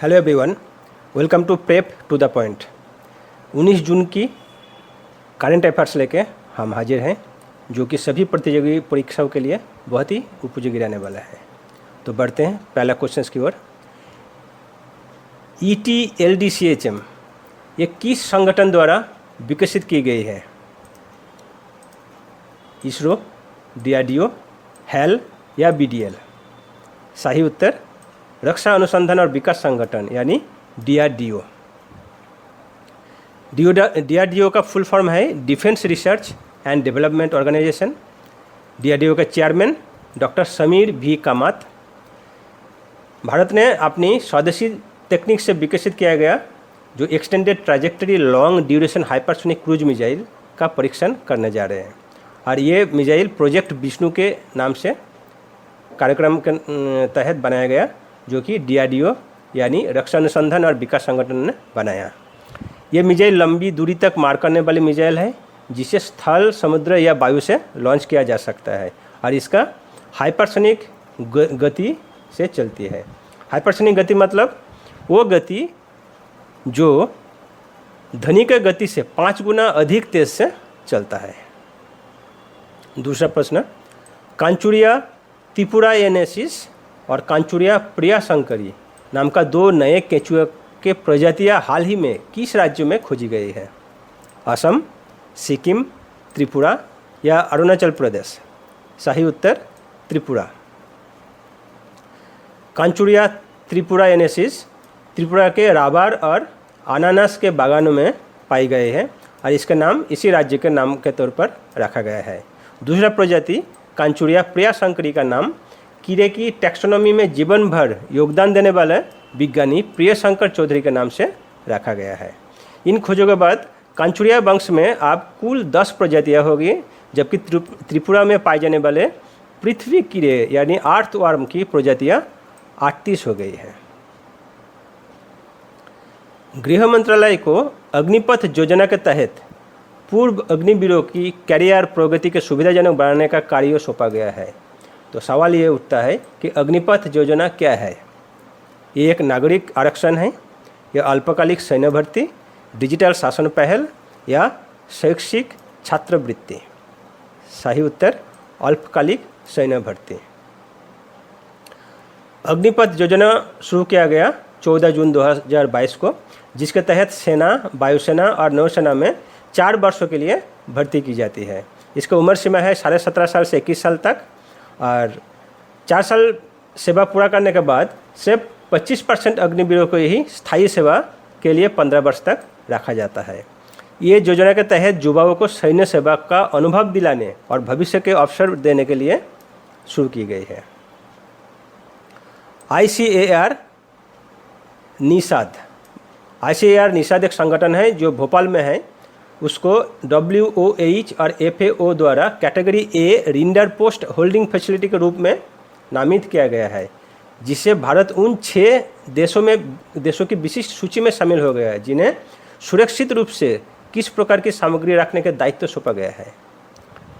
Hello everyone, welcome to prep to the point. 19 June की current affairs लेके हम हाजिर हैं, जो कि सभी प्रतियोगी परीक्षाओं के लिए बहुत ही उपयोगी रहने वाला है। तो बढ़ते हैं पहला क्वेश्चन की ओर। ETLDCHM ये किस संगठन द्वारा विकसित की गई है? इसरो, DRDO, HAL या BDL? सही उत्तर रक्षा अनुसंधान और विकास संगठन यानी DRDO। DRDO का फुल फॉर्म है defence research and development organisation. DRDO के chairman doctor Sameer V Kamat. Bharat ने अपनी स्वदेशी तकनीक से विकसित किया गया जो extended trajectory long duration hypersonic cruise missile का परीक्षण करने जा रहे हैं, और ये मिसाइल प्रोजेक्ट विष्णु के नाम से कार्यक्रम के तहत बनाया गया, जो कि DRDO यानी रक्षा अनुसंधान और विकास संगठन ने बनाया। ये मिसाइल लंबी दूरी तक मार करने वाली मिसाइल है, जिसे स्थल, समुद्र या वायु से लॉन्च किया जा सकता है, और इसका हाइपरसोनिक गति से चलती है। हाइपरसोनिक गति मतलब वो गति जो ध्वनि की गति से 5 गुना अधिक तेज से चलता है। दूसरा प्रश्न, कांचुरिया त्रिपुराएनेसिस और कांचुरिया प्रियाशंकरी नाम का 2 नए केंचुए के प्रजातियां हाल ही में किस राज्य में खोजी गई है? असम, सिक्किम, त्रिपुरा या अरुणाचल प्रदेश? सही उत्तर त्रिपुरा। कांचुरिया त्रिपुराएनेसिस त्रिपुरा के राबार और अनानास के बागानों में पाई गए हैं, और इसका नाम इसी राज्य के नाम के तौर पर रखा गया है। दूसरा प्रजाति कांचुरिया प्रियाशंकरी का नाम कीड़े की टैक्सोनॉमी में जीवन भर योगदान देने वाले विज्ञानी प्रियशंकर चौधरी के नाम से रखा गया है। इन खोजों के बाद कांचुरिया वंश में अब कुल 10 प्रजातियां होगी, जबकि त्रिपुरा में पाए जाने वाले पृथ्वी कीड़े यानी अर्थवर्म की प्रजातियां 38 हो गई है। गृह मंत्रालय को अग्निपथ योजना के तहत पूर्व अग्निवीरों की कैरियर प्रगति के सुविधाजनक बनाने का कार्य सौंपा गया है। तो सवाल ये उठता है कि अग्निपथ योजना क्या है? ये एक नागरिक आरक्षण है, यह अल्पकालिक सैन्य भर्ती, डिजिटल शासन पहल या शैक्षिक छात्रवृत्ति? सही उत्तर अल्पकालिक सैन्य भर्ती। अग्निपथ योजना शुरू किया गया 14 जून 2022 को, जिसके तहत सेना, वायुसेना और नौसेना में 4 वर्षों के लिए भर्ती की जाती है। इसका उम्र सीमा है 17.5 साल से 21 साल तक, और 4 साल सेवा पूरा करने के बाद सिर्फ 25% अग्निवीरों को ही स्थायी सेवा के लिए 15 वर्ष तक रखा जाता है। ये योजना के तहत युवाओं को सैन्य सेवा का अनुभव दिलाने और भविष्य के अवसर देने के लिए शुरू की गई है। ICAR निषाद एक संगठन है जो भोपाल में है। उसको WOH और FAO द्वारा category A rinder post holding facility के रूप में नामित किया गया है, जिससे भारत उन 6 देशों की विशिष्ट सूची में शामिल हो गया है जिन्हें सुरक्षित रूप से किस प्रकार की सामग्री रखने के दायित्व सौंपा गया है।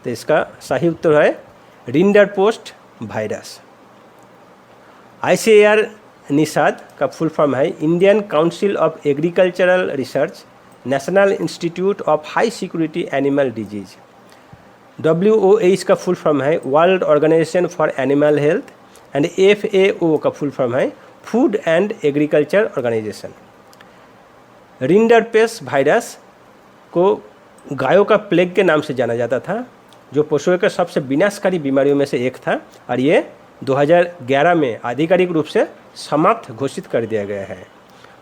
तो इसका सही उत्तर है रिंडर पोस्ट वायरस। ICAR निषाद का फुल फॉर्म है Indian Council of Agricultural Research, National Institute of High Security Animal Disease. WOH का फुल फॉर्म है World Organisation for Animal Health, and FAO का फुल फॉर्म है Food and Agriculture Organisation. Rinderpest virus को गायों का plague के नाम से जाना जाता था, जो पशुओं के सबसे विनाशकारी बीमारियों में से एक था, और ये 2011 में आधिकारिक रूप से समाप्त घोषित कर दिया गया है।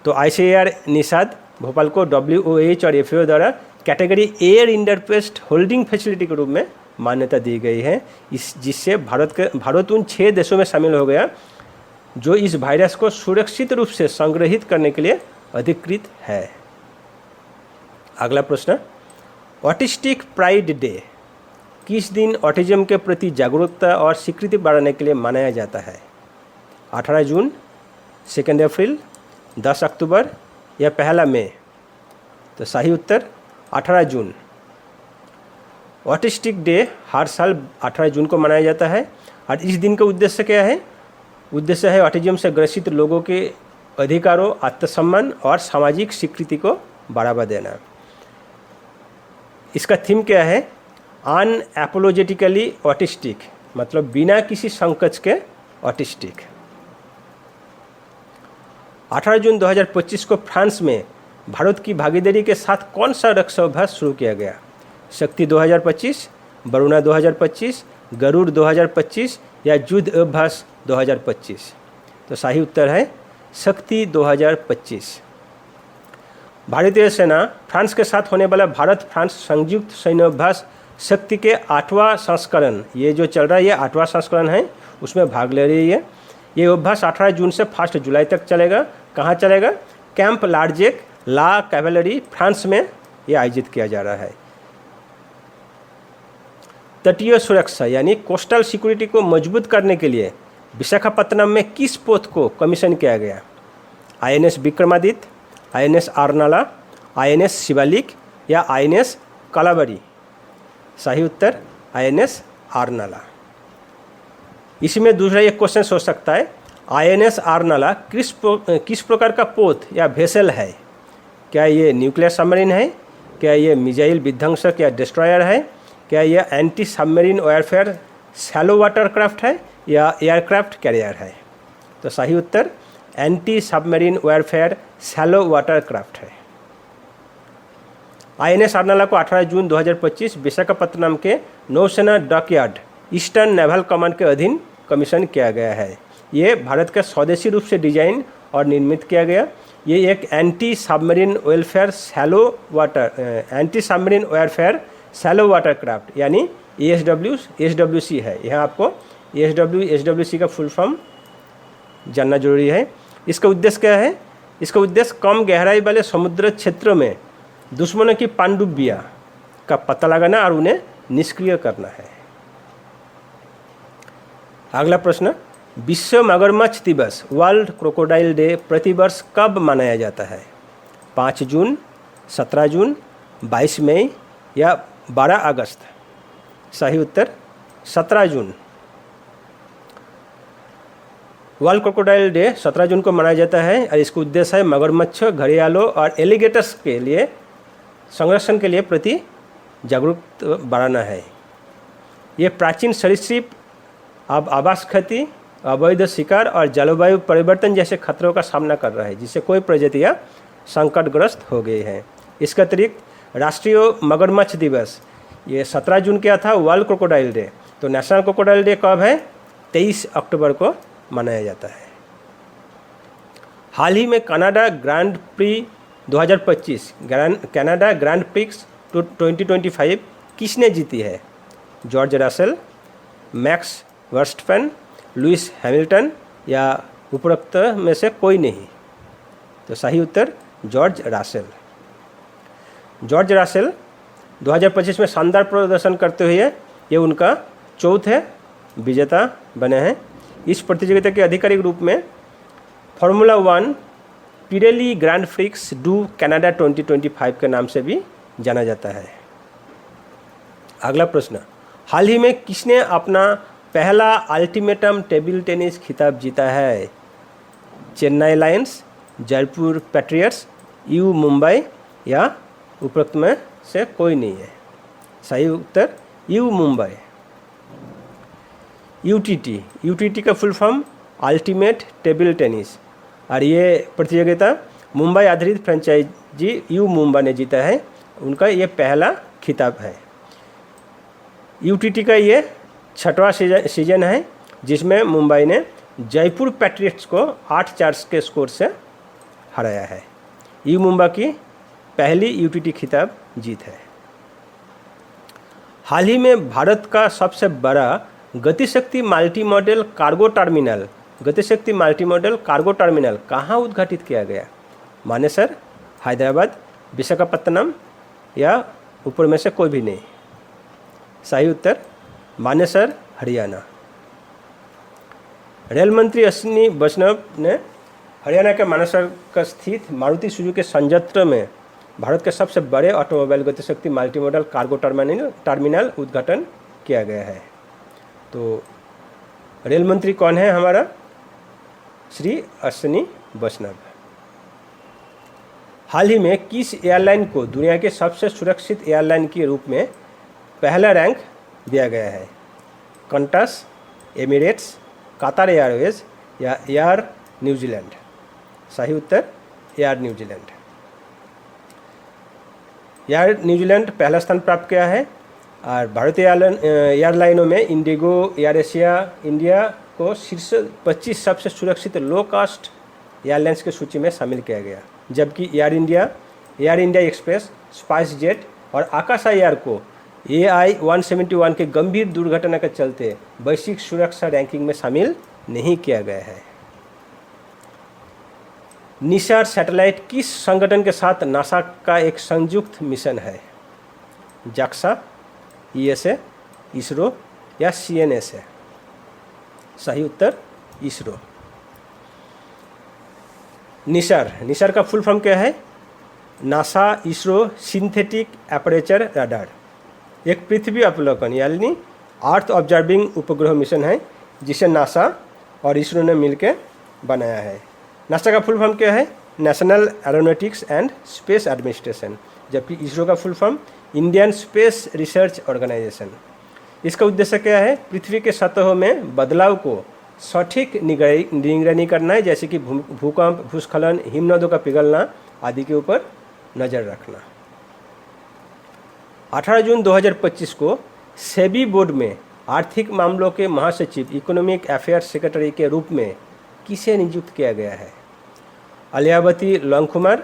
तो ICAR निषाद भोपाल को WOH और FAO द्वारा category A rinderpest holding facility के रूप में मान्यता दी गई है, जिससे भारत उन 6 देशों में शामिल हो गया जो इस वायरस को सुरक्षित रूप से संग्रहित करने के लिए अधिकृत है। अगला प्रश्न, ऑटिस्टिक प्राइड डे किस दिन ऑटिज्म के प्रति जागरूकता और स्वीकृति बढ़ाने के लिए मनाया जाता है? 18 जून, 2 अप्रैल, 10 अक्टूबर या 1 मई? तो सही उत्तर 18 जून। ऑटिस्टिक डे हर साल 18 जून को मनाया जाता है, और इस दिन का उद्देश्य क्या है? उद्देश्य है ऑटिज्म से ग्रसित लोगों के अधिकारों, आत्मसम्मान और सामाजिक स्वीकृति को बढ़ावा देना। इसका थीम क्या है? अनएपोलोजेटिकली ऑटिस्टिक, मतलब बिना किसी संकोच के ऑटिस्टिक। 18 जून 2025 को फ्रांस में भारत की भागीदारी के साथ कौन सा रक्षा अभ्यास शुरू किया गया? शक्ति 2025, वरुणा 2025, गरुड़ 2025 या युद्ध अभ्यास 2025? तो सही उत्तर है शक्ति 2025। भारतीय सेना फ्रांस के साथ होने वाला भारत फ्रांस संयुक्त सैन्य अभ्यास शक्ति के 8वां संस्करण, ये जो चल रहा है ये 8वां संस्करण है, उसमें भाग ले रही है। ये अभ्यास 18 जून से 1 जुलाई तक चलेगा। कहाँ चलेगा? कैंप लार्जेक ला कैवेलरी, फ्रांस में ये आयोजित किया जा रहा है। तटीय सुरक्षा यानी कोस्टल सिक्योरिटी को मजबूत करने के लिए विशाखापत्तनम में किस पोत को कमीशन किया गया? INS Vikramaditya, INS आरनाला, INS Shivalik या INS कलाबरी? सही उत्तर INS आरनाला। इसमें दूसरा एक क्वेश्चन हो सकता है, INS आरनाला किस प्रकार का पोत या वेसल है? क्या ये न्यूक्लियर सबमरीन है? क्या ये मिसाइल विध्वंसक या डिस्ट्रॉयर है? क्या यह anti submarine warfare shallow watercraft है या एयरक्राफ्ट कैरियर है? तो सही उत्तर anti submarine warfare shallow watercraft है। INS आरनाला को 18 जून 2025 विशाखापत्तनम के नौसेना डॉकयार्ड ईस्टर्न नेवल कमांड के अधीन कमीशन किया गया है। ये भारत का स्वदेशी रूप से डिजाइन और निर्मित किया गया। ये एक anti submarine warfare shallow watercraft यानी ASWC है। यहाँ आपको ASWC का फुल फॉर्म जानना जरूरी है। इसका उद्देश्य क्या है? इसका उद्देश्य कम गहराई वाले समुद्र क्षेत्रों में दुश्मनों की पनडुब्बियां का पता लगाना और उन्हें निष्क्रिय करना है। अगला प्रश्न, विश्व मगरमच्छ दिवस वर्ल्ड क्रोकोडाइल डे प्रतिवर्ष कब मनाया जाता है? 5 जून, 17 जून, 22 मई या 12 अगस्त? सही उत्तर 17 जून। वर्ल्ड क्रोकोडाइल डे 17 जून को मनाया जाता है और इसका उद्देश्य है मगरमच्छ, घड़ियालों और एलिगेटर्स के लिए संरक्षण के लिए प्रति जागरूकता बढ़ाना है। ये प्राचीन सरीसृप अब आवास क्षति, अवैध शिकार और जलवायु परिवर्तन जैसे खतरों का सामना कर रहा है, जिससे कोई प्रजातियाँ संकटग्रस्त हो गई हैं। इसके अतिरिक्त राष्ट्रीय मगरमच्छ दिवस ये 17 जून क्या था? World crocodile day. तो नेशनल क्रोकोडाइल डे कब है? 23 अक्टूबर को मनाया जाता है। हाल ही में Canada Grand Prix 2025 Canada Grand Prix 2025 किसने जीती है? George Russell, Max Verstappen, Lewis Hamilton या उपरोक्त में से कोई नहीं? तो सही उत्तर जॉर्ज रसेल। जॉर्ज रसेल 2025 में शानदार प्रदर्शन करते हुए ये उनका चौथे विजेता बने हैं। इस प्रतियोगिता के आधिकारिक रूप में formula 1 Pirelli grand prix do Canada 2025 के नाम से भी जाना जाता है। अगला प्रश्न, हाल ही में किसने अपना पहला अल्टीमेटम टेबल टेनिस खिताब जीता है? Chennai Lions, Jaipur patriots, you Mumbai या उपरोक्त में से कोई नहीं है? सही उत्तर यू मुंबई। यूटीटी का full form ultimate table tennis और ये प्रतियोगिता मुंबई आधारित फ्रेंचाइजी यू मुंबई ने जीता है। उनका ये पहला खिताब है। यूटीटी का ये 6वां सीजन है जिसमें मुंबई ने जयपुर पैट्रियट्स को 8-4 के स्कोर से हराया है। यू मुंबई की पहली यूटीटी खिताब जीत है। हाल ही में भारत का सबसे बड़ा Gatishakti multi modal cargo terminal कहाँ उद्घाटित किया गया? मानेसर, हैदराबाद, विशाखापत्तनम या ऊपर में से कोई भी नहीं? सही उत्तर मानेसर, हरियाणा। रेल मंत्री अश्विनी वैष्णव ने हरियाणा के मानेसर का स्थित मारुति सुजुकी संयंत्र में भारत के सबसे बड़े automobile Gatishakti multi modal cargo terminal उद्घाटन किया गया है। तो रेल मंत्री कौन है हमारा? श्री अश्विनी वैष्णव। हाल ही में किस एयरलाइन को दुनिया के सबसे सुरक्षित एयरलाइन के रूप में पहला रैंक दिया गया है? कंटस, एमिरेट्स, कतार एयरवेज या एयर न्यूजीलैंड? सही उत्तर एयर न्यूजीलैंड। एयर न्यूजीलैंड पहला स्थान प्राप्त किया है। और भारतीय एयरलाइनों में इंडिगो, एयर एशिया इंडिया को शीर्ष 25 सबसे सुरक्षित लो कास्ट एयरलाइंस की सूची में शामिल किया गया, जबकि air India express, spice jet और आकाशा एयर को AI-171 के गंभीर दुर्घटना के चलते वैश्विक सुरक्षा रैंकिंग में शामिल नहीं किया गया है। निसार सैटेलाइट किस संगठन के साथ नासा का एक संयुक्त मिशन है? जाक्सा, ESA, इसरो या CNSA? सही उत्तर इसरो। निसार का फुल फॉर्म क्या है? NASA ISRO synthetic aperture radar, एक पृथ्वी अवलोकन यानी अर्थ ऑब्जर्विंग उपग्रह मिशन है जिसे नासा और इसरो ने मिलकर बनाया है। नासा का फुल फॉर्म क्या है? National aeronautics and space administration, जबकि इसरो का full form Indian space research organisation. इसका उद्देश्य क्या है? पृथ्वी के सतहों में बदलाव को सटीक निगरानी करना है, जैसे कि भूकंप, भूस्खलन, हिमनदों का पिघलना आदि के ऊपर नज़र रखना। 18 जून 2025 को सेबी बोर्ड में आर्थिक मामलों के महासचिव, इकोनॉमिक अफेयर्स सेक्रेटरी के रूप में किसे नियुक्त किया गया है? अलियावती लॉन्गकुमार,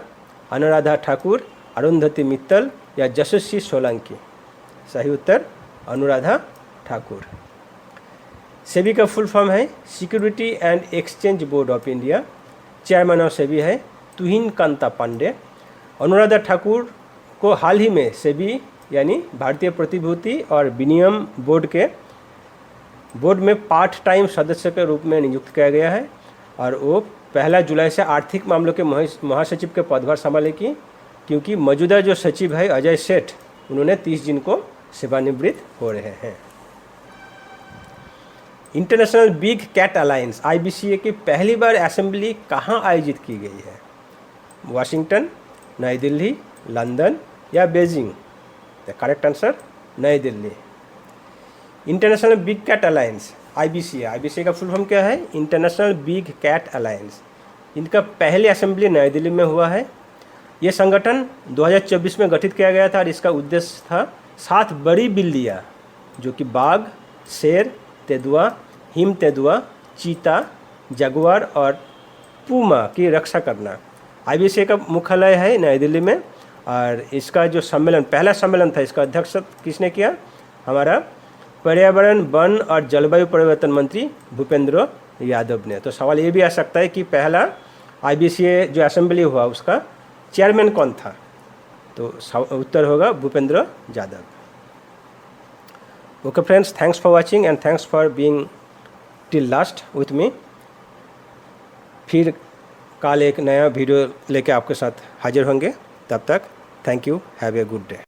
अनुराधा ठाकुर, अरुंधति मित्तल या यशस्वी सोलंकी? सही उत्तर अनुराधा ठाकुर। सेबी का फुल फॉर्म है security and exchange board of India. Chairman of SEBI है तुहिन कांता पांडे। अनुराधा ठाकुर को हाल ही में सेबी यानी भारतीय प्रतिभूति और विनिमय बोर्ड में पार्ट टाइम सदस्य के रूप में नियुक्त किया गया है और वो 1 जुलाई से आर्थिक मामलों के महासचिव के पदभार संभालेगी, क्योंकि मौजूदा जो सचिव है अजय सेठ, उन्होंने 30 जून को सेवानिवृत्त हो रहे हैं। International big cat alliance IBCA की पहली बार असेंबली कहाँ आयोजित की गई है? वाशिंगटन, नई दिल्ली, लंदन या Beijing? The correct answer New Delhi. International big cat alliance IBCA का फुल फॉर्म क्या है? International big cat alliance. इनका पहली असेंबली नई दिल्ली में हुआ है। ये संगठन 2024 में गठित किया गया था और इसका उद्देश्य था 7 बड़ी बिल्लियाँ जो कि बाघ, शेर, तेंदुआ, हिम तेंदुआ, चीता, जगुआर और पूमा की रक्षा करना। IBCA का मुख्यालय है नई दिल्ली में और इसका जो पहला सम्मेलन था, इसका अध्यक्ष किसने किया? हमारा पर्यावरण, वन और जलवायु परिवर्तन मंत्री भूपेंद्र यादव ने। तो सवाल ये भी आ सकता है कि पहला IBCA जो असेंबली हुआ उसका चेयरमैन कौन था? तो उत्तर होगा Bhupendra Yadav. Okay friends, thanks for watching and thanks for being till last with me. फिर कल एक नया वीडियो लेके आपके साथ हाजिर होंगे। तब तक thank you, have a good day.